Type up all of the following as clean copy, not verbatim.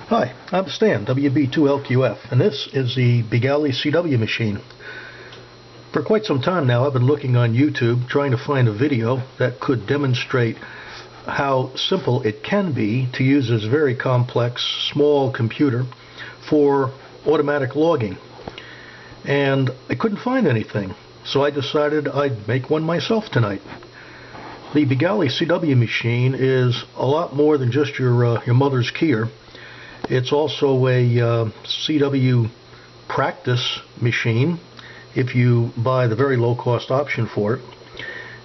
Hi, I'm Stan, WB2LQF, and this is the Begali CW machine. For quite some time now, I've been looking on YouTube trying to find a video that could demonstrate how simple it can be to use this very complex, small computer for automatic logging. And I couldn't find anything, so I decided I'd make one myself tonight. The Begali CW machine is a lot more than just your mother's keyer. It's also a CW practice machine if you buy the very low-cost option for it.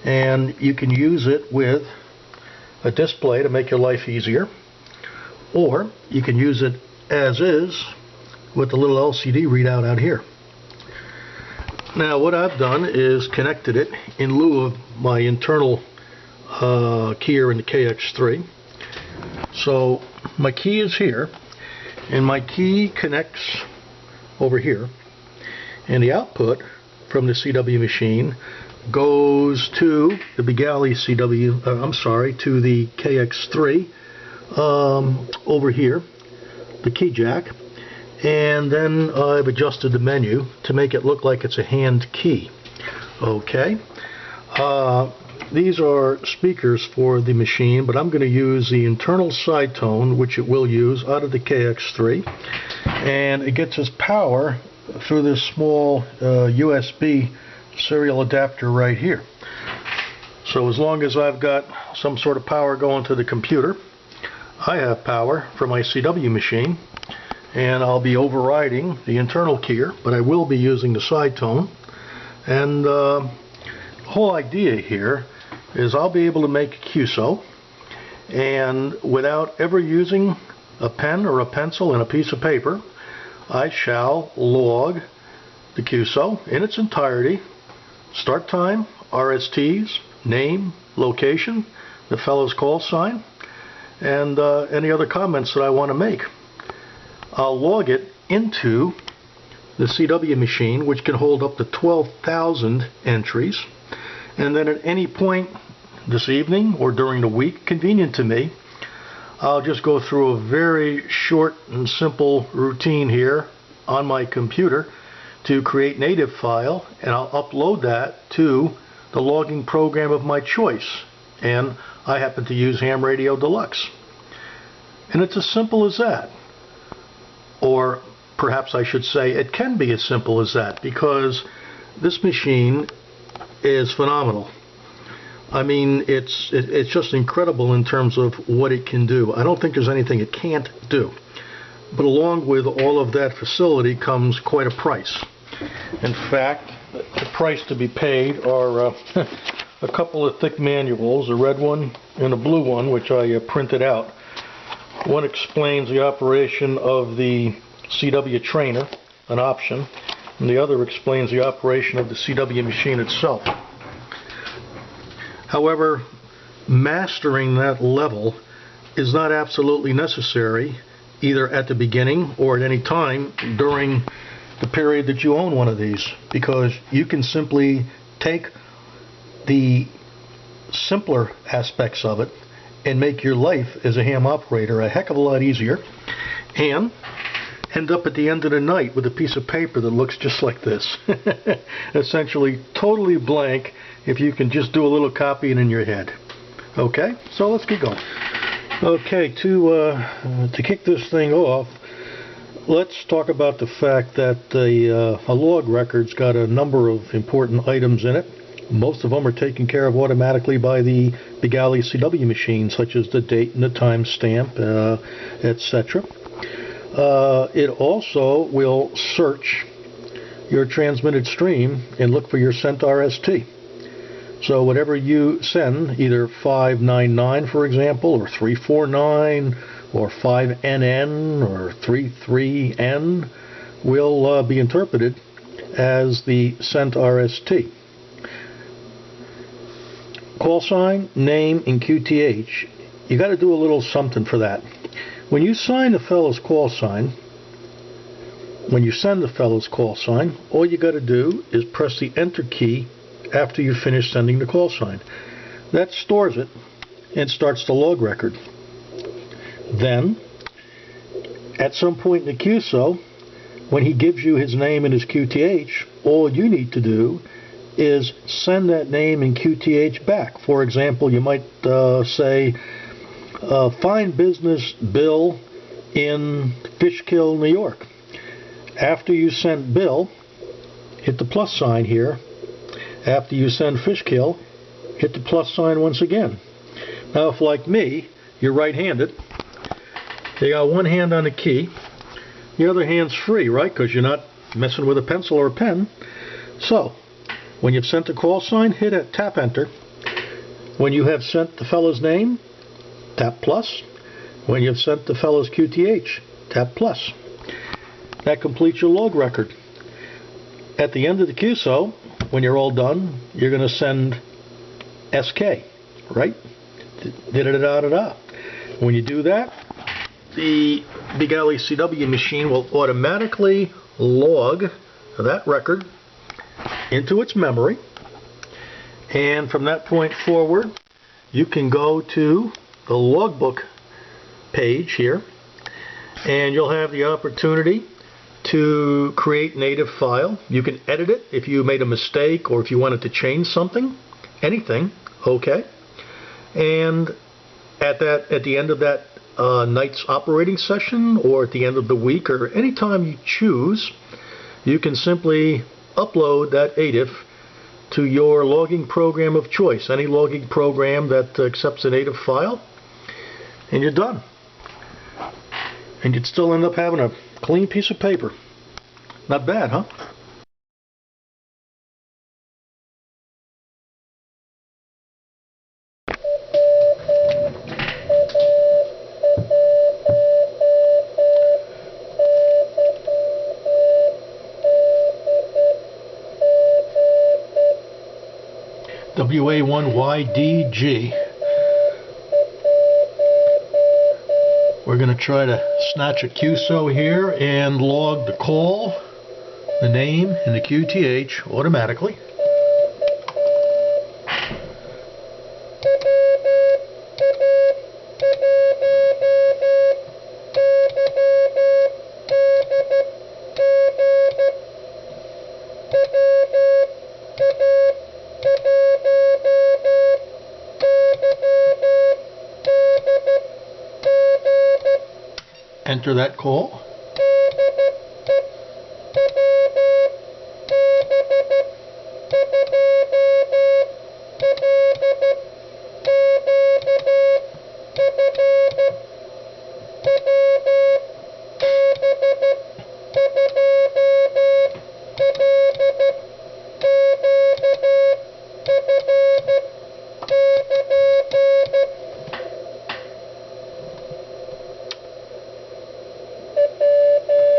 And you can use it with a display to make your life easier, or you can use it as is with the little LCD readout out here. Now what I've done is connected it in lieu of my internal keyer in the KX3. So my key is here, and my key connects over here, and the output from the CW machine goes to the Begali CW, to the KX3 over here, the key jack, and then I've adjusted the menu to make it look like it's a hand key. Okay. These are speakers for the machine, but I'm going to use the internal side tone, which it will use, out of the KX3, and it gets its power through this small USB serial adapter right here. So as long as I've got some sort of power going to the computer, I have power for my CW machine, and I'll be overriding the internal keyer, but I will be using the side tone. And the whole idea here is I'll be able to make a QSO, and without ever using a pen or a pencil and a piece of paper, I shall log the QSO in its entirety: start time, RSTs, name, location, the fellow's call sign, and any other comments that I want to make. I'll log it into the CW machine, which can hold up to 12,000 entries, and then at any point this evening or during the week, convenient to me, I'll just go through a very short and simple routine here on my computer to create native file, and I'll upload that to the logging program of my choice. And I happen to use Ham Radio Deluxe. And it's as simple as that. Or perhaps I should say it can be as simple as that, because this machine is phenomenal. I mean, it's just incredible in terms of what it can do. I don't think there's anything it can't do. But along with all of that facility comes quite a price. In fact, the price to be paid are a couple of thick manuals, a red one and a blue one, which I printed out. One explains the operation of the CW trainer, an option, and the other explains the operation of the CW machine itself. However, mastering that level is not absolutely necessary either at the beginning or at any time during the period that you own one of these, because you can simply take the simpler aspects of it and make your life as a ham operator a heck of a lot easier, and end up at the end of the night with a piece of paper that looks just like this. Essentially totally blank, if you can just do a little copying in your head. Okay, so let's get going. Okay, to kick this thing off, let's talk about the fact that a log record's got a number of important items in it. Most of them are taken care of automatically by the Begali CW machine, such as the date and the time stamp, etc. It also will search your transmitted stream and look for your sent RST. So whatever you send, either 599 for example, or 349, or 5NN, or 33N, will be interpreted as the sent RST. Call sign, name, and QTH, you got to do a little something for that. When you sign the fellow's call sign, when you send the fellow's call sign, all you got to do is press the enter key after you finish sending the call sign. That stores it and starts the log record. Then At some point in the QSO, when he gives you his name and his QTH, all you need to do is send that name and QTH back. For example, you might say, find business Bill in Fishkill, New York. After you send Bill, hit the plus sign here. After you send Fishkill, hit the plus sign once again. Now, if like me, you're right-handed, you got one hand on the key, the other hand's free, right? Because you're not messing with a pencil or a pen. So, when you've sent the call sign, hit it, tap enter. When you have sent the fellow's name, tap plus. When you've sent the fellow's QTH, tap plus. That completes your log record. At the end of the QSO, when you're all done, you're going to send SK, right? Da-da-da-da-da-da. When you do that, the Begali CW machine will automatically log that record into its memory, and from that point forward you can go to the logbook page here, and you'll have the opportunity to create native file. You can edit it if you made a mistake or if you wanted to change something, anything, okay. And at the end of that night's operating session, or at the end of the week, or any time you choose, you can simply upload that ADIF to your logging program of choice, any logging program that accepts a native file, and you're done. And you'd still end up having a clean piece of paper. Not bad, huh? WA1YDG. We're going to try to snatch a QSO here and log the call, the name, and the QTH automatically. Enter that call.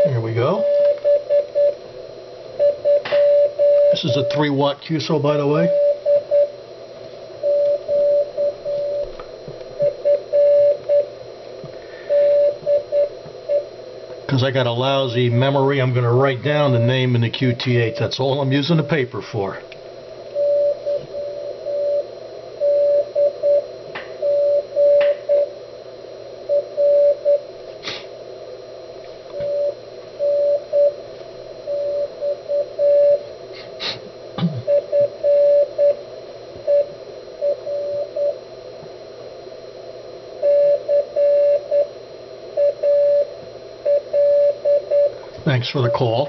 Here we go. This is a 3-watt QSO, by the way. Because I got a lousy memory, I'm going to write down the name and the QTH. That's all I'm using the paper for. Thanks for the call.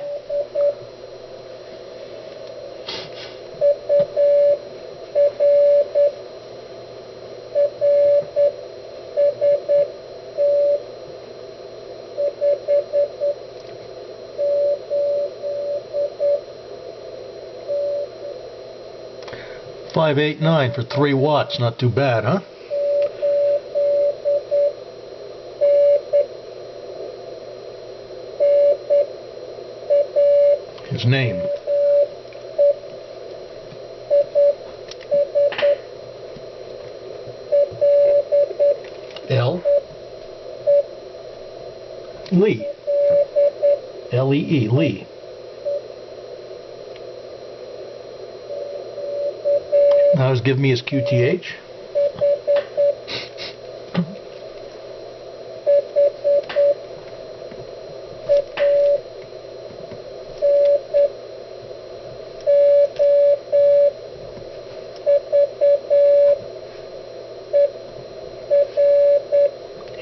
$589 for 3 watts, not too bad, huh? His name. L. Lee. L-E-E, Lee. Now he's giving me his QTH.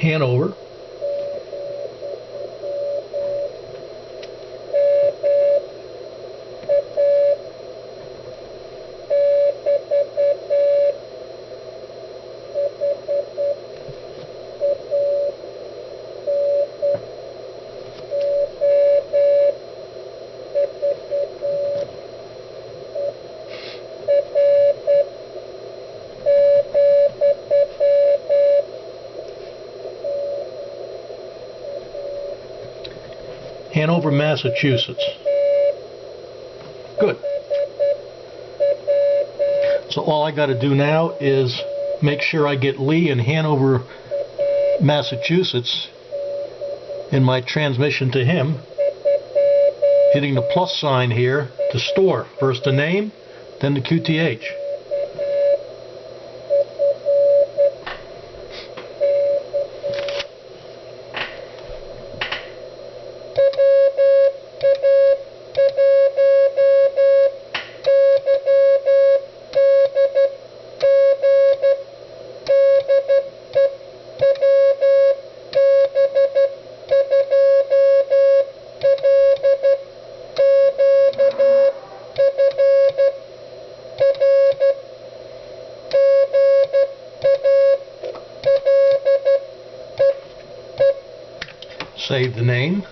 Hanover. Hanover, Massachusetts. Good. So all I got to do now is make sure I get Lee in Hanover, Massachusetts in my transmission to him, hitting the plus sign here to store. First the name, then the QTH. Save the name.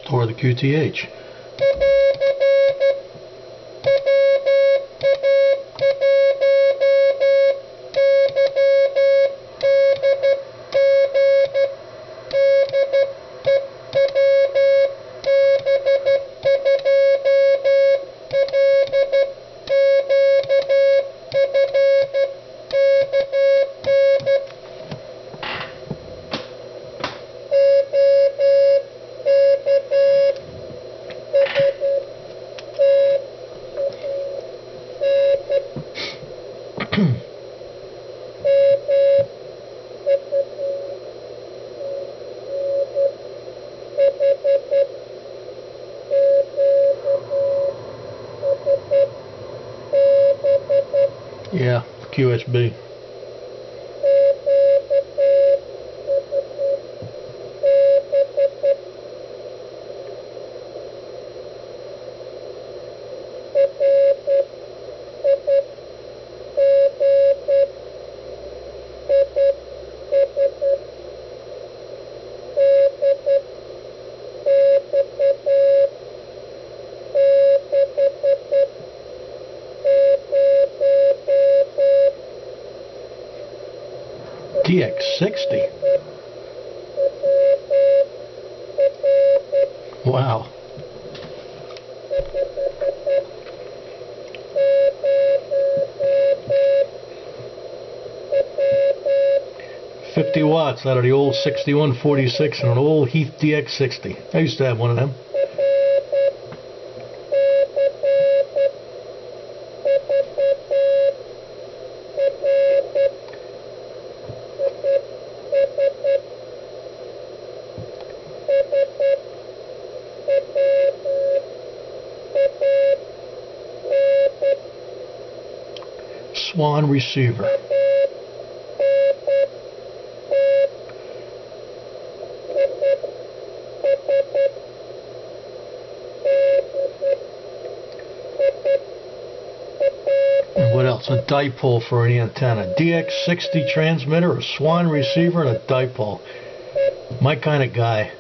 Store the QTH. Yeah, QSB. DX60. Wow. 50 watts out of the old 6146 and an old Heath DX60. I used to have one of them. Swan receiver. And what else? A dipole for an antenna. DX60 transmitter, a Swan receiver, and a dipole. My kind of guy.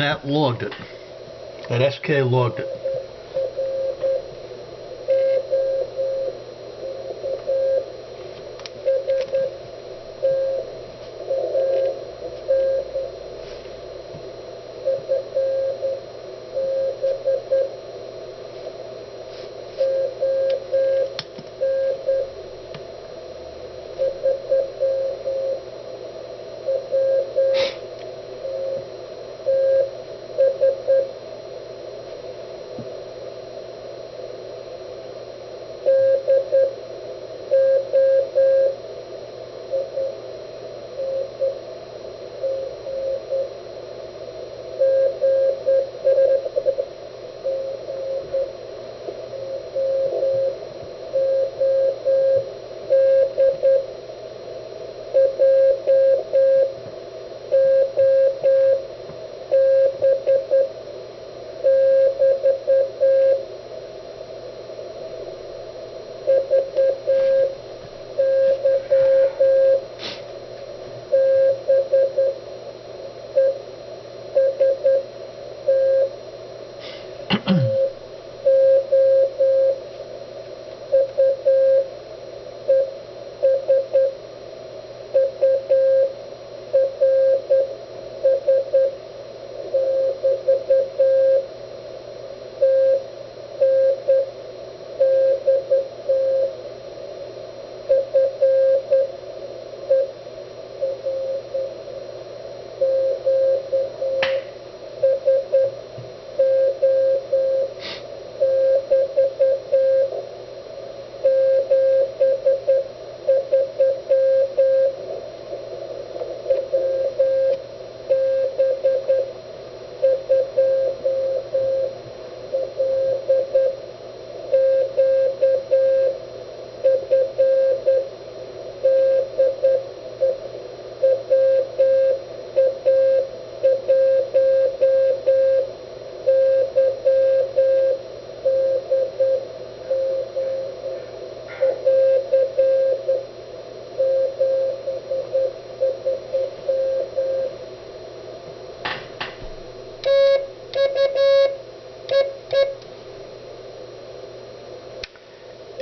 that logged it. That SK logged it.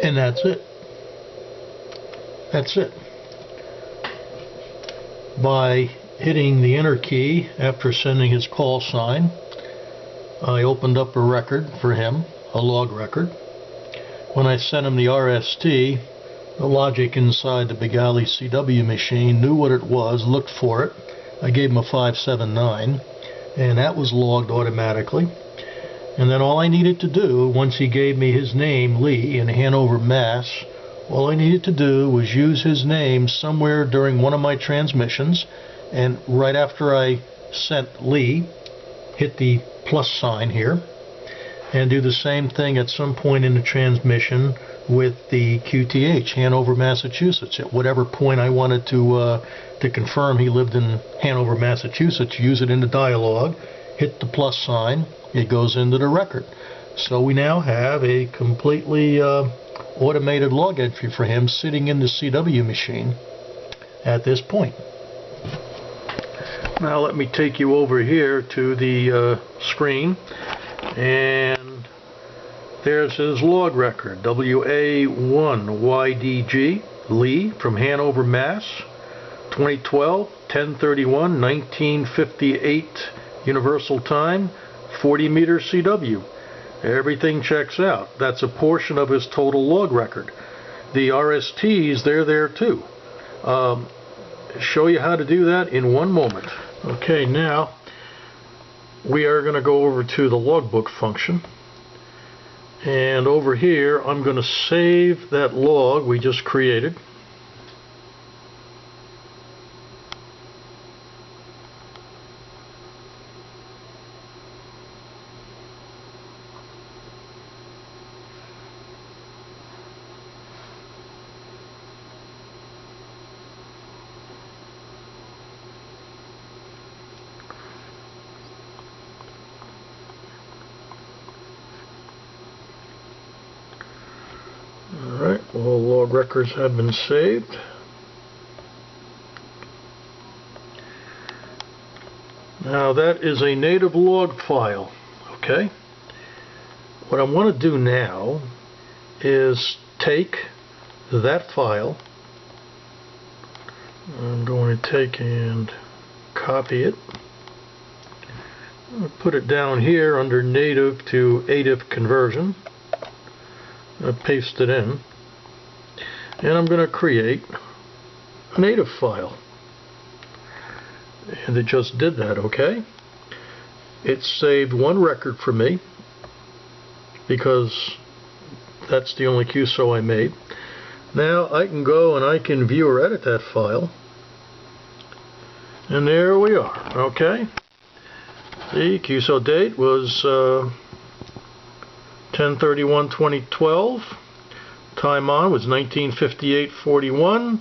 And that's it. That's it. By hitting the enter key after sending his call sign, I opened up a record for him, a log record. When I sent him the RST, the logic inside the Begali CW machine knew what it was, looked for it. I gave him a 579, and that was logged automatically. And then all I needed to do, once he gave me his name, Lee, in Hanover, Mass., all I needed to do was use his name somewhere during one of my transmissions, and right after I sent Lee, hit the plus sign here, and do the same thing at some point in the transmission with the QTH, Hanover, Massachusetts. At whatever point I wanted to confirm he lived in Hanover, Massachusetts, use it in the dialogue, hit the plus sign, it goes into the record. So we now have a completely automated log entry for him sitting in the CW machine at this point. Now let me take you over here to the screen, and there's his log record, WA1YDG, Lee, from Hanover, Mass., 2012, 10/31, 1958 Universal Time, 40 meter CW. Everything checks out. That's a portion of his total log record. The RSTs, they're there too. Show you how to do that in one moment. Okay, now we are going to go over to the logbook function. And over here, I'm going to save that log we just created. Alright, all log records have been saved. Now that is a native log file, okay? What I want to do now is take that file. I'm going to take and copy it. I'll put it down here under native to ADIF conversion. Paste it in, and I'm going to create a native file, and it just did that. Okay, it saved one record for me because that's the only QSO I made. Now I can go and I can view or edit that file, and there we are. Okay, the QSO date was 10/31/2012. Time on was 1958:41.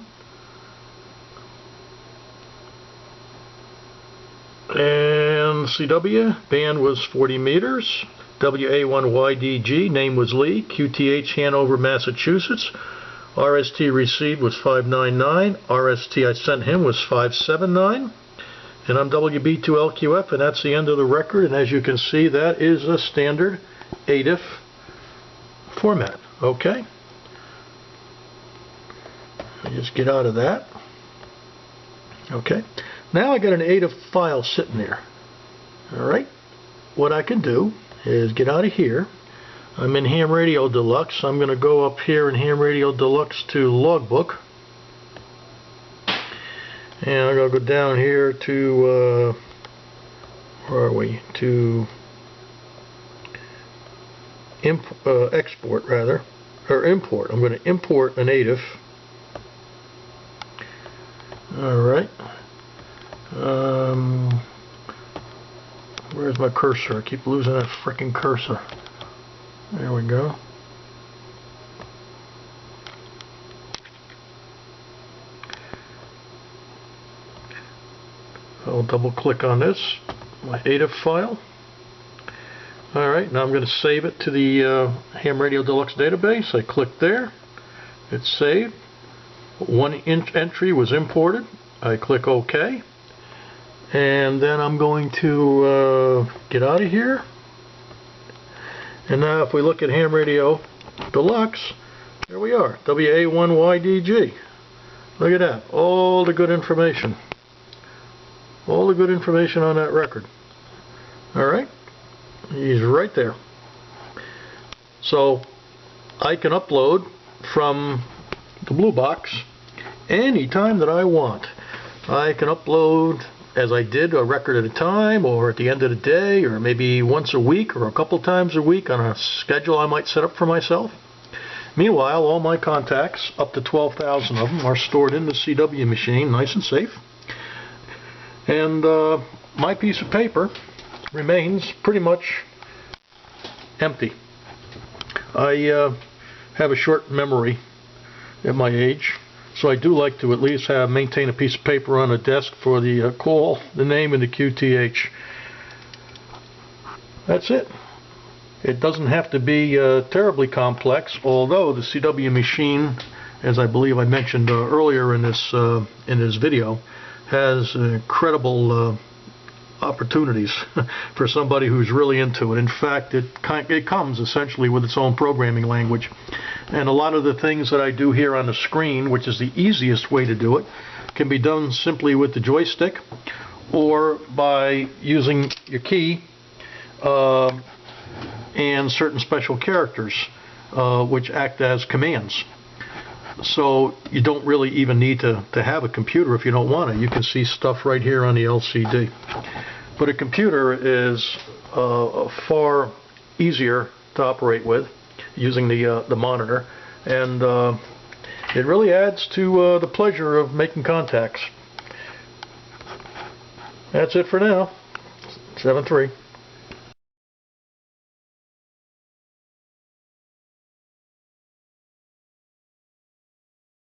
And CW band was 40 meters. WA1YDG name was Lee. QTH Hanover, Massachusetts. RST received was 599. RST I sent him was 579. And I'm WB2LQF, and that's the end of the record. And as you can see, that is a standard ADIF format. Okay. I just get out of that. Okay. Now I got an ADIF file sitting there. Alright. What I can do is get out of here. I'm in Ham Radio Deluxe. I'm going to go up here in Ham Radio Deluxe to Logbook. And I'm going to go down here to, where are we? To export, rather. Or import. I'm going to import an ADIF. Alright. Where's my cursor? I keep losing that frickin' cursor. There we go. I'll double click on this, my ADIF file. Alright, now I'm going to save it to the Ham Radio Deluxe database. I click there. It's saved. One entry was imported. I click OK. And then I'm going to get out of here. And now if we look at Ham Radio Deluxe, there we are, WA1YDG. Look at that, all the good information. All the good information on that record. Alright, he's right there. So I can upload from the blue box anytime that I want. I can upload, as I did, a record at a time, or at the end of the day, or maybe once a week, or a couple times a week on a schedule I might set up for myself. Meanwhile, all my contacts, up to 12,000 of them, are stored in the CW machine, nice and safe. And my piece of paper remains pretty much empty. I have a short memory at my age, so I do like to at least maintain a piece of paper on a desk for the call, the name, and the QTH. That's it. It doesn't have to be terribly complex, although the CW machine, as I believe I mentioned earlier in this video, has incredible opportunities for somebody who's really into it. In fact, it comes essentially with its own programming language. And a lot of the things that I do here on the screen, which is the easiest way to do it, can be done simply with the joystick or by using your key and certain special characters which act as commands. So you don't really even need to have a computer if you don't want it. You can see stuff right here on the LCD. But a computer is far easier to operate with using the monitor, and it really adds to the pleasure of making contacts. That's it for now. 7-3.